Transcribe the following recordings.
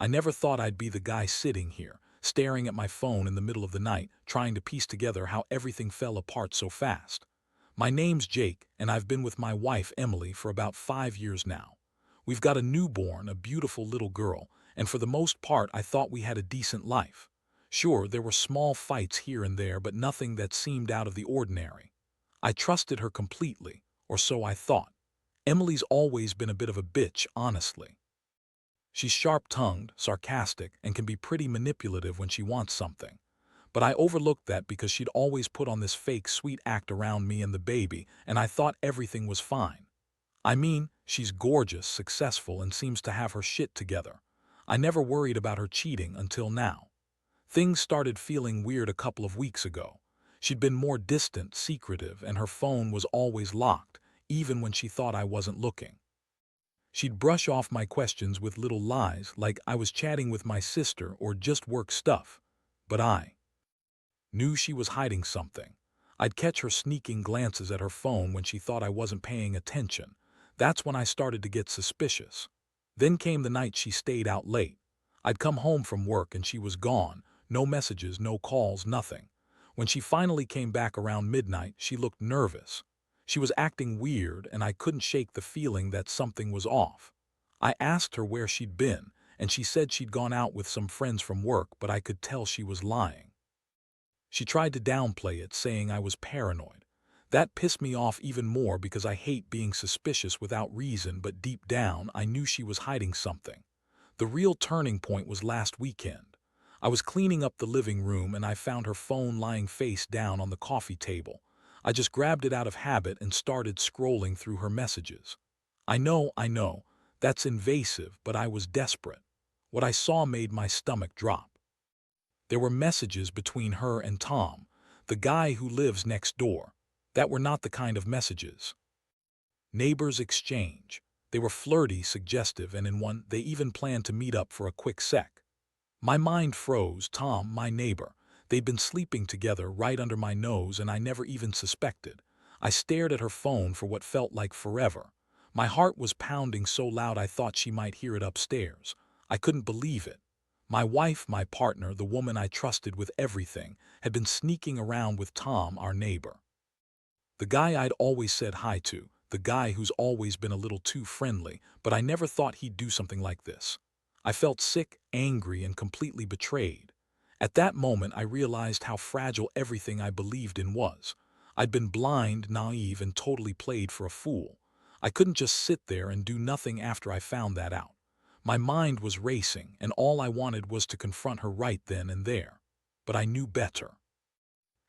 I never thought I'd be the guy sitting here, staring at my phone in the middle of the night, trying to piece together how everything fell apart so fast. My name's Jake, and I've been with my wife, Emily, for about 5 years now. We've got a newborn, a beautiful little girl, and for the most part I thought we had a decent life. Sure, there were small fights here and there, but nothing that seemed out of the ordinary. I trusted her completely, or so I thought. Emily's always been a bit of a bitch, honestly. She's sharp-tongued, sarcastic, and can be pretty manipulative when she wants something. But I overlooked that because she'd always put on this fake sweet act around me and the baby, and I thought everything was fine. I mean, she's gorgeous, successful, and seems to have her shit together. I never worried about her cheating until now. Things started feeling weird a couple of weeks ago. She'd been more distant, secretive, and her phone was always locked, even when she thought I wasn't looking. She'd brush off my questions with little lies, like I was chatting with my sister or just work stuff. But I knew she was hiding something. I'd catch her sneaking glances at her phone when she thought I wasn't paying attention. That's when I started to get suspicious. Then came the night she stayed out late. I'd come home from work and she was gone. No messages, no calls, nothing. When she finally came back around midnight, she looked nervous. She was acting weird, and I couldn't shake the feeling that something was off. I asked her where she'd been, and she said she'd gone out with some friends from work, but I could tell she was lying. She tried to downplay it, saying I was paranoid. That pissed me off even more because I hate being suspicious without reason, but deep down I knew she was hiding something. The real turning point was last weekend. I was cleaning up the living room and I found her phone lying face down on the coffee table. I just grabbed it out of habit and started scrolling through her messages. I know, that's invasive, but I was desperate. What I saw made my stomach drop. There were messages between her and Tom, the guy who lives next door. That were not the kind of messages neighbors exchange. They were flirty, suggestive, and in one, they even planned to meet up for a quick sec. My mind froze. Tom, my neighbor. They'd been sleeping together right under my nose and I never even suspected. I stared at her phone for what felt like forever. My heart was pounding so loud I thought she might hear it upstairs. I couldn't believe it. My wife, my partner, the woman I trusted with everything, had been sneaking around with Tom, our neighbor. The guy I'd always said hi to, the guy who's always been a little too friendly, but I never thought he'd do something like this. I felt sick, angry, and completely betrayed. At that moment, I realized how fragile everything I believed in was. I'd been blind, naive, and totally played for a fool. I couldn't just sit there and do nothing after I found that out. My mind was racing, and all I wanted was to confront her right then and there. But I knew better.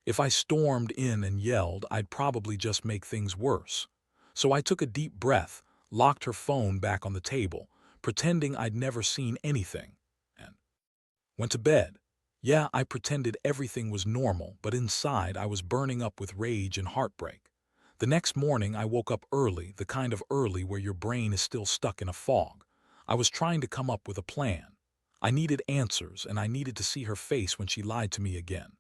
If I stormed in and yelled, I'd probably just make things worse. So I took a deep breath, locked her phone back on the table, pretending I'd never seen anything, and went to bed. Yeah, I pretended everything was normal, but inside I was burning up with rage and heartbreak. The next morning I woke up early, the kind of early where your brain is still stuck in a fog. I was trying to come up with a plan. I needed answers, and I needed to see her face when she lied to me again.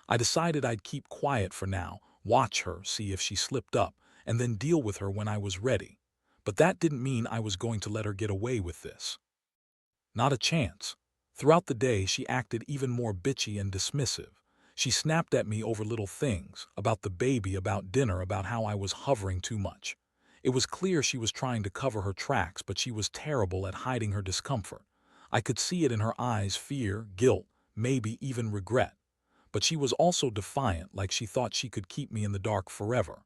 I decided I'd keep quiet for now, watch her, see if she slipped up, and then deal with her when I was ready. But that didn't mean I was going to let her get away with this. Not a chance. Throughout the day, she acted even more bitchy and dismissive. She snapped at me over little things, about the baby, about dinner, about how I was hovering too much. It was clear she was trying to cover her tracks, but she was terrible at hiding her discomfort. I could see it in her eyes: fear, guilt, maybe even regret. But she was also defiant, like she thought she could keep me in the dark forever.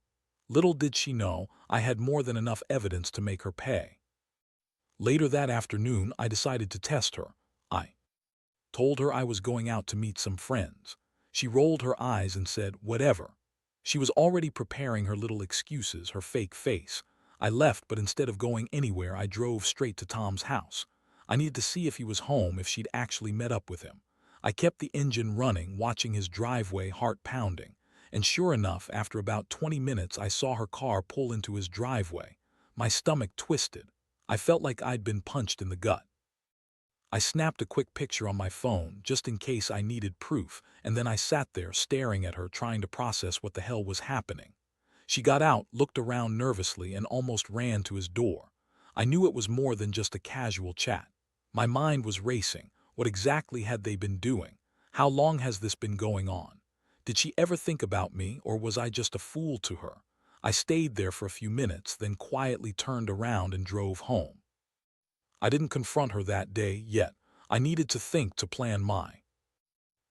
Little did she know, I had more than enough evidence to make her pay. Later that afternoon, I decided to test her. I told her I was going out to meet some friends. She rolled her eyes and said, "Whatever." She was already preparing her little excuses, her fake face. I left, but instead of going anywhere, I drove straight to Tom's house. I needed to see if he was home, if she'd actually met up with him. I kept the engine running, watching his driveway, heart pounding. And sure enough, after about 20 minutes, I saw her car pull into his driveway. My stomach twisted. I felt like I'd been punched in the gut. I snapped a quick picture on my phone, just in case I needed proof, and then I sat there staring at her, trying to process what the hell was happening. She got out, looked around nervously, and almost ran to his door. I knew it was more than just a casual chat. My mind was racing. What exactly had they been doing? How long has this been going on? Did she ever think about me, or was I just a fool to her? I stayed there for a few minutes, then quietly turned around and drove home. I didn't confront her that day yet. I needed to think to plan my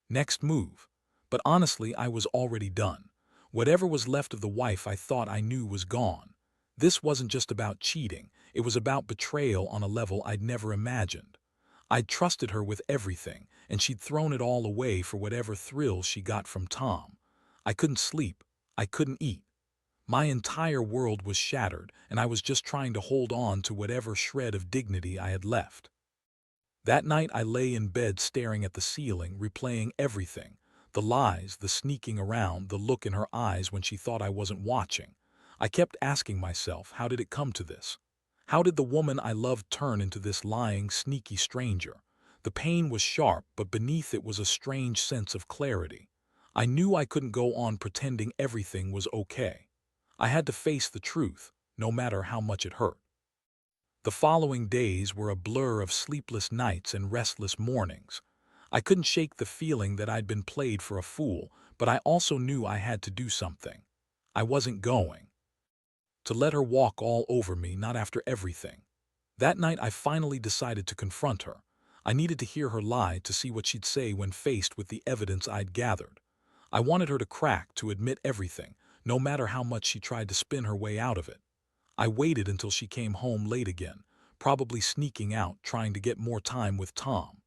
next move. But honestly, I was already done. Whatever was left of the wife I thought I knew was gone. This wasn't just about cheating, it was about betrayal on a level I'd never imagined. I'd trusted her with everything, and she'd thrown it all away for whatever thrill she got from Tom. I couldn't sleep. I couldn't eat. My entire world was shattered, and I was just trying to hold on to whatever shred of dignity I had left. That night I lay in bed staring at the ceiling, replaying everything. The lies, the sneaking around, the look in her eyes when she thought I wasn't watching. I kept asking myself, how did it come to this? How did the woman I loved turn into this lying, sneaky stranger? The pain was sharp, but beneath it was a strange sense of clarity. I knew I couldn't go on pretending everything was okay. I had to face the truth, no matter how much it hurt. The following days were a blur of sleepless nights and restless mornings. I couldn't shake the feeling that I'd been played for a fool, but I also knew I had to do something. I wasn't going to let her walk all over me, not after everything. That night I finally decided to confront her. I needed to hear her lie, to see what she'd say when faced with the evidence I'd gathered. I wanted her to crack, to admit everything, no matter how much she tried to spin her way out of it. I waited until she came home late again, probably sneaking out, trying to get more time with Tom.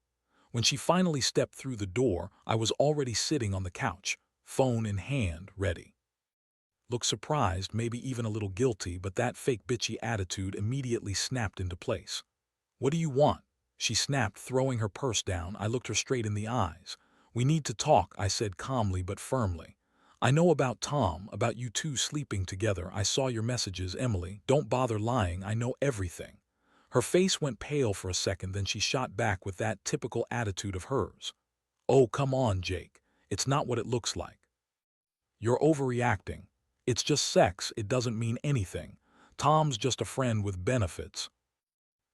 When she finally stepped through the door, I was already sitting on the couch, phone in hand, ready. Looked surprised, maybe even a little guilty, but that fake bitchy attitude immediately snapped into place. "What do you want?" she snapped, throwing her purse down. I looked her straight in the eyes. "We need to talk," I said calmly but firmly. "I know about Tom, about you two sleeping together. I saw your messages, Emily. Don't bother lying, I know everything." Her face went pale for a second, then she shot back with that typical attitude of hers. "Oh, come on, Jake. It's not what it looks like. You're overreacting. It's just sex, it doesn't mean anything. Tom's just a friend with benefits.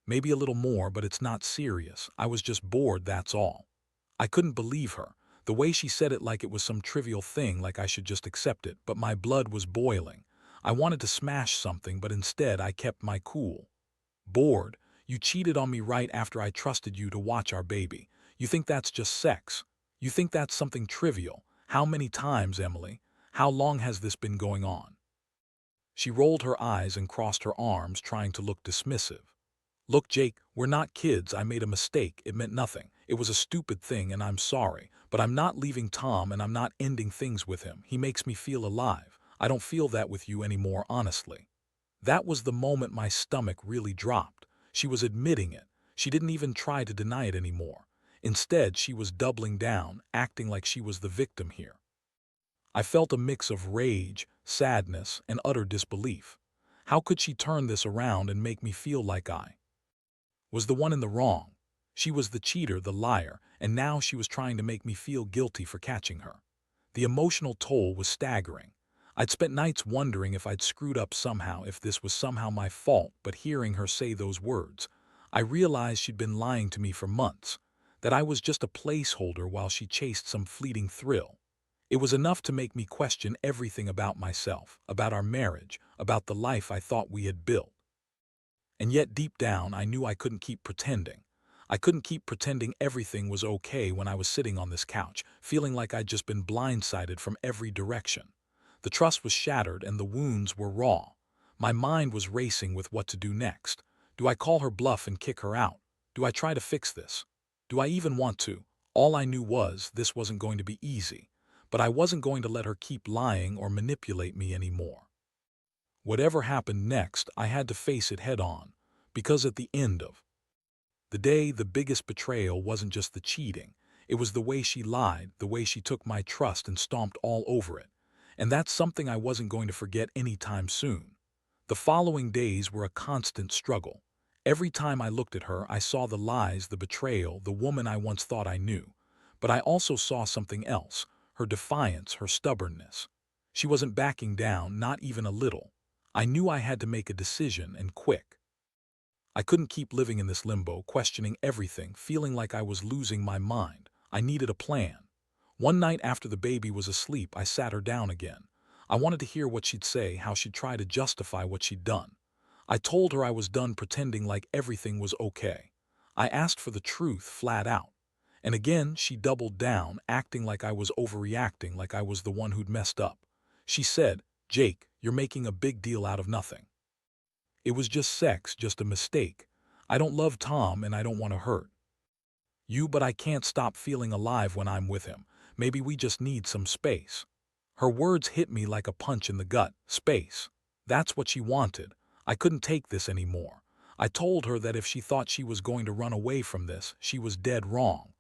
Maybe a little more, but it's not serious. I was just bored, that's all." I couldn't believe her. The way she said it, like it was some trivial thing, like I should just accept it, but my blood was boiling. I wanted to smash something, but instead I kept my cool. "Bored? You cheated on me right after I trusted you to watch our baby. You think that's just sex? You think that's something trivial? How many times, Emily? How long has this been going on?" She rolled her eyes and crossed her arms, trying to look dismissive. "Look, Jake, we're not kids. I made a mistake. It meant nothing. It was a stupid thing, and I'm sorry. But I'm not leaving Tom, and I'm not ending things with him. He makes me feel alive. I don't feel that with you anymore, honestly." That was the moment my stomach really dropped. She was admitting it. She didn't even try to deny it anymore. Instead, she was doubling down, acting like she was the victim here. I felt a mix of rage, sadness, and utter disbelief. How could she turn this around and make me feel like I was the one in the wrong? She was the cheater, the liar, and now she was trying to make me feel guilty for catching her. The emotional toll was staggering. I'd spent nights wondering if I'd screwed up somehow, if this was somehow my fault, but hearing her say those words, I realized she'd been lying to me for months, that I was just a placeholder while she chased some fleeting thrill. It was enough to make me question everything about myself, about our marriage, about the life I thought we had built. And yet deep down, I knew I couldn't keep pretending. I couldn't keep pretending everything was okay when I was sitting on this couch, feeling like I'd just been blindsided from every direction. The trust was shattered and the wounds were raw. My mind was racing with what to do next. Do I call her bluff and kick her out? Do I try to fix this? Do I even want to? All I knew was this wasn't going to be easy, but I wasn't going to let her keep lying or manipulate me anymore. Whatever happened next, I had to face it head on, because at the end of the day, the biggest betrayal wasn't just the cheating. It was the way she lied, the way she took my trust and stomped all over it. And that's something I wasn't going to forget anytime soon. The following days were a constant struggle. Every time I looked at her, I saw the lies, the betrayal, the woman I once thought I knew. But I also saw something else, her defiance, her stubbornness. She wasn't backing down, not even a little. I knew I had to make a decision, and quick. I couldn't keep living in this limbo, questioning everything, feeling like I was losing my mind. I needed a plan. One night after the baby was asleep, I sat her down again. I wanted to hear what she'd say, how she'd try to justify what she'd done. I told her I was done pretending like everything was okay. I asked for the truth flat out. And again, she doubled down, acting like I was overreacting, like I was the one who'd messed up. She said, "Jake, you're making a big deal out of nothing. It was just sex, just a mistake. I don't love Tom and I don't want to hurt you, but I can't stop feeling alive when I'm with him. Maybe we just need some space." Her words hit me like a punch in the gut. Space. That's what she wanted. I couldn't take this anymore. I told her that if she thought she was going to run away from this, she was dead wrong.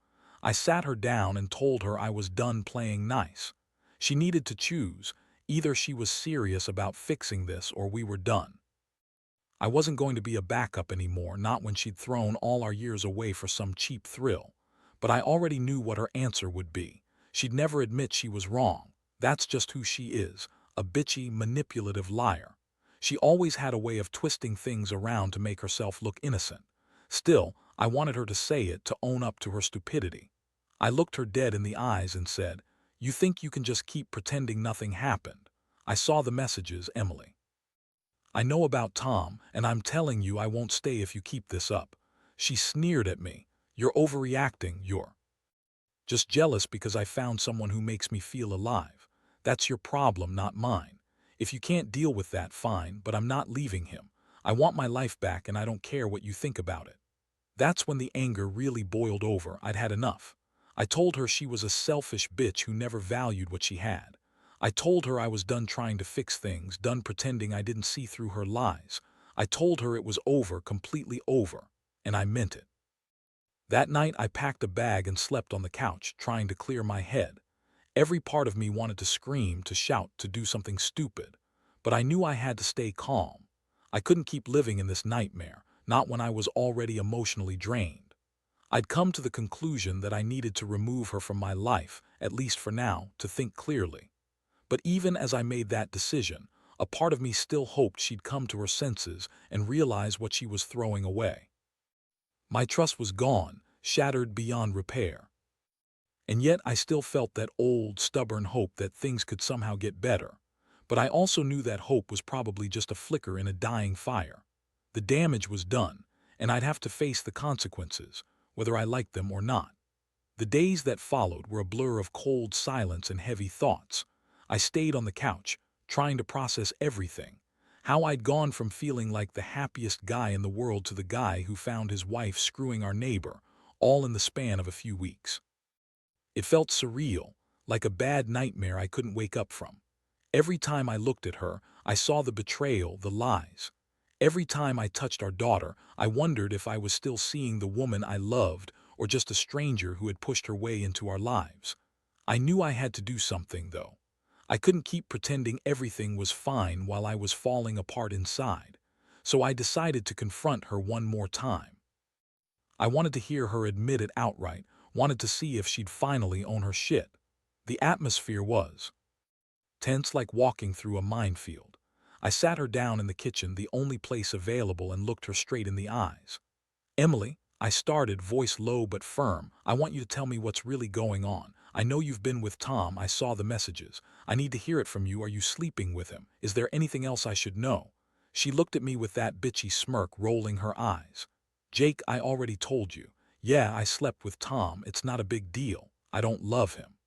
I sat her down and told her I was done playing nice. She needed to choose. Either she was serious about fixing this or we were done. I wasn't going to be a backup anymore, not when she'd thrown all our years away for some cheap thrill. But I already knew what her answer would be. She'd never admit she was wrong. That's just who she is, a bitchy, manipulative liar. She always had a way of twisting things around to make herself look innocent. Still, I wanted her to say it, to own up to her stupidity. I looked her dead in the eyes and said, "You think you can just keep pretending nothing happened? I saw the messages, Emily. I know about Tom, and I'm telling you I won't stay if you keep this up." She sneered at me. "You're overreacting, you're just jealous because I found someone who makes me feel alive. That's your problem, not mine. If you can't deal with that, fine, but I'm not leaving him. I want my life back and I don't care what you think about it." That's when the anger really boiled over. I'd had enough. I told her she was a selfish bitch who never valued what she had. I told her I was done trying to fix things, done pretending I didn't see through her lies. I told her it was over, completely over, and I meant it. That night I packed a bag and slept on the couch, trying to clear my head. Every part of me wanted to scream, to shout, to do something stupid. But I knew I had to stay calm. I couldn't keep living in this nightmare, not when I was already emotionally drained. I'd come to the conclusion that I needed to remove her from my life, at least for now, to think clearly. But even as I made that decision, a part of me still hoped she'd come to her senses and realize what she was throwing away. My trust was gone, shattered beyond repair. And yet I still felt that old, stubborn hope that things could somehow get better. But I also knew that hope was probably just a flicker in a dying fire. The damage was done, and I'd have to face the consequences, whether I liked them or not. The days that followed were a blur of cold silence and heavy thoughts. I stayed on the couch, trying to process everything. How I'd gone from feeling like the happiest guy in the world to the guy who found his wife screwing our neighbor, all in the span of a few weeks. It felt surreal, like a bad nightmare I couldn't wake up from. Every time I looked at her, I saw the betrayal, the lies. Every time I touched our daughter, I wondered if I was still seeing the woman I loved or just a stranger who had pushed her way into our lives. I knew I had to do something, though. I couldn't keep pretending everything was fine while I was falling apart inside. So I decided to confront her one more time. I wanted to hear her admit it outright, wanted to see if she'd finally own her shit. The atmosphere was tense, like walking through a minefield. I sat her down in the kitchen, the only place available, and looked her straight in the eyes. "Emily," I started, voice low but firm, "I want you to tell me what's really going on. I know you've been with Tom. I saw the messages. I need to hear it from you. Are you sleeping with him? Is there anything else I should know?" She looked at me with that bitchy smirk, rolling her eyes. "Jake, I already told you. Yeah, I slept with Tom. It's not a big deal. I don't love him.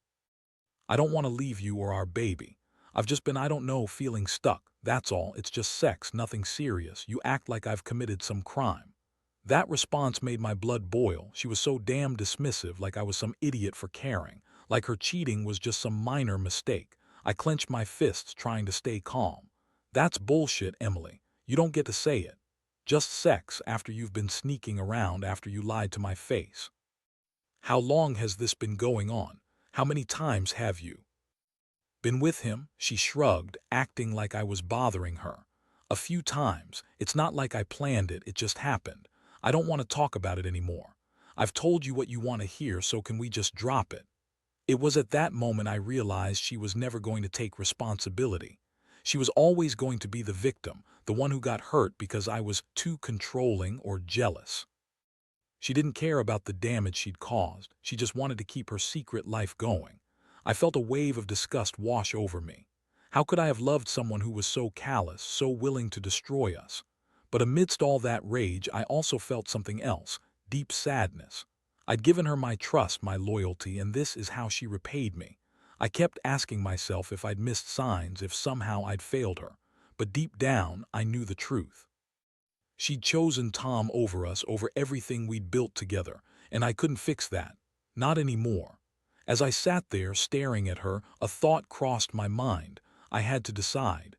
I don't want to leave you or our baby. I've just been, I don't know, feeling stuck. That's all. It's just sex, nothing serious. You act like I've committed some crime." That response made my blood boil. She was so damn dismissive, like I was some idiot for caring, like her cheating was just some minor mistake. I clenched my fists, trying to stay calm. "That's bullshit, Emily. You don't get to say it. Just sex after you've been sneaking around, after you lied to my face. How long has this been going on? How many times have you been with him?" She shrugged, acting like I was bothering her. "A few times. It's not like I planned it, it just happened. I don't want to talk about it anymore. I've told you what you want to hear, so can we just drop it?" It was at that moment I realized she was never going to take responsibility. She was always going to be the victim, the one who got hurt because I was too controlling or jealous. She didn't care about the damage she'd caused. She just wanted to keep her secret life going. I felt a wave of disgust wash over me. How could I have loved someone who was so callous, so willing to destroy us? But amidst all that rage, I also felt something else, deep sadness. I'd given her my trust, my loyalty, and this is how she repaid me. I kept asking myself if I'd missed signs, if somehow I'd failed her. But deep down, I knew the truth. She'd chosen Tom over us, over everything we'd built together, and I couldn't fix that. Not anymore. As I sat there staring at her, a thought crossed my mind. I had to decide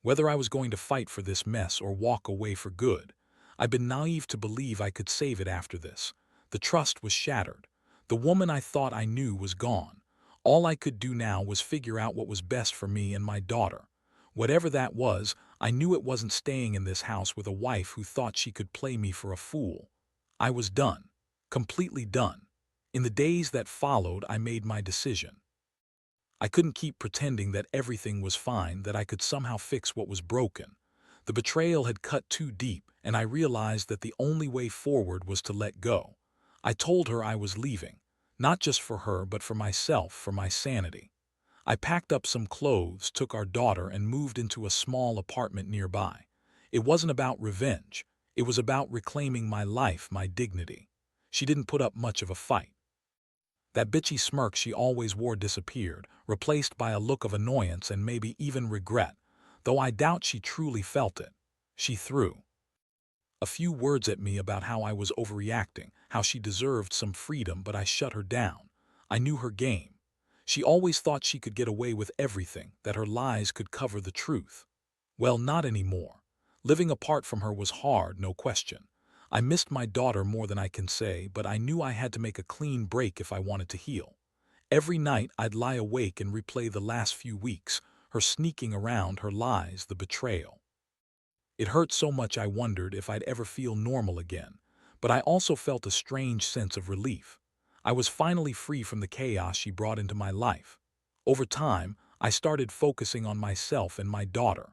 whether I was going to fight for this mess or walk away for good. I'd been naive to believe I could save it after this. The trust was shattered. The woman I thought I knew was gone. All I could do now was figure out what was best for me and my daughter. Whatever that was, I knew it wasn't staying in this house with a wife who thought she could play me for a fool. I was done. Completely done. In the days that followed, I made my decision. I couldn't keep pretending that everything was fine, that I could somehow fix what was broken. The betrayal had cut too deep, and I realized that the only way forward was to let go. I told her I was leaving, not just for her, but for myself, for my sanity. I packed up some clothes, took our daughter, and moved into a small apartment nearby. It wasn't about revenge. It was about reclaiming my life, my dignity. She didn't put up much of a fight. That bitchy smirk she always wore disappeared, replaced by a look of annoyance and maybe even regret, though I doubt she truly felt it. She threw a few words at me about how I was overreacting, how she deserved some freedom, but I shut her down. I knew her game. She always thought she could get away with everything, that her lies could cover the truth. Well, not anymore. Living apart from her was hard, no question. I missed my daughter more than I can say, but I knew I had to make a clean break if I wanted to heal. Every night I'd lie awake and replay the last few weeks, her sneaking around, her lies, the betrayal. It hurt so much I wondered if I'd ever feel normal again, but I also felt a strange sense of relief. I was finally free from the chaos she brought into my life. Over time, I started focusing on myself and my daughter.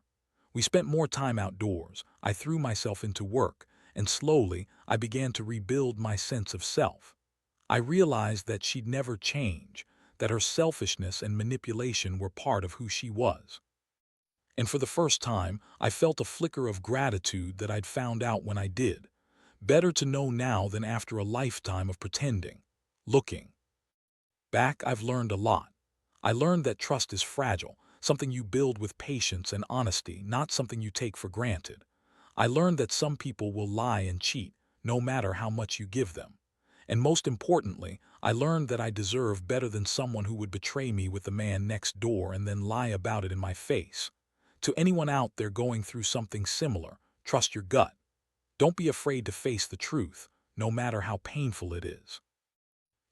We spent more time outdoors, I threw myself into work, and slowly I began to rebuild my sense of self. I realized that she'd never change, that her selfishness and manipulation were part of who she was. And for the first time, I felt a flicker of gratitude that I'd found out when I did. Better to know now than after a lifetime of pretending. Looking back, I've learned a lot. I learned that trust is fragile, something you build with patience and honesty, not something you take for granted. I learned that some people will lie and cheat, no matter how much you give them. And most importantly, I learned that I deserve better than someone who would betray me with the man next door and then lie about it in my face. To anyone out there going through something similar, trust your gut. Don't be afraid to face the truth, no matter how painful it is.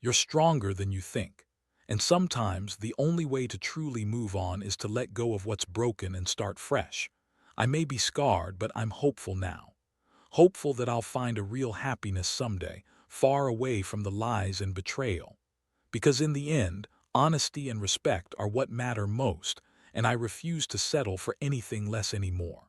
You're stronger than you think. And sometimes the only way to truly move on is to let go of what's broken and start fresh. I may be scarred, but I'm hopeful now. Hopeful that I'll find a real happiness someday, far away from the lies and betrayal. Because in the end, honesty and respect are what matter most, and I refuse to settle for anything less anymore.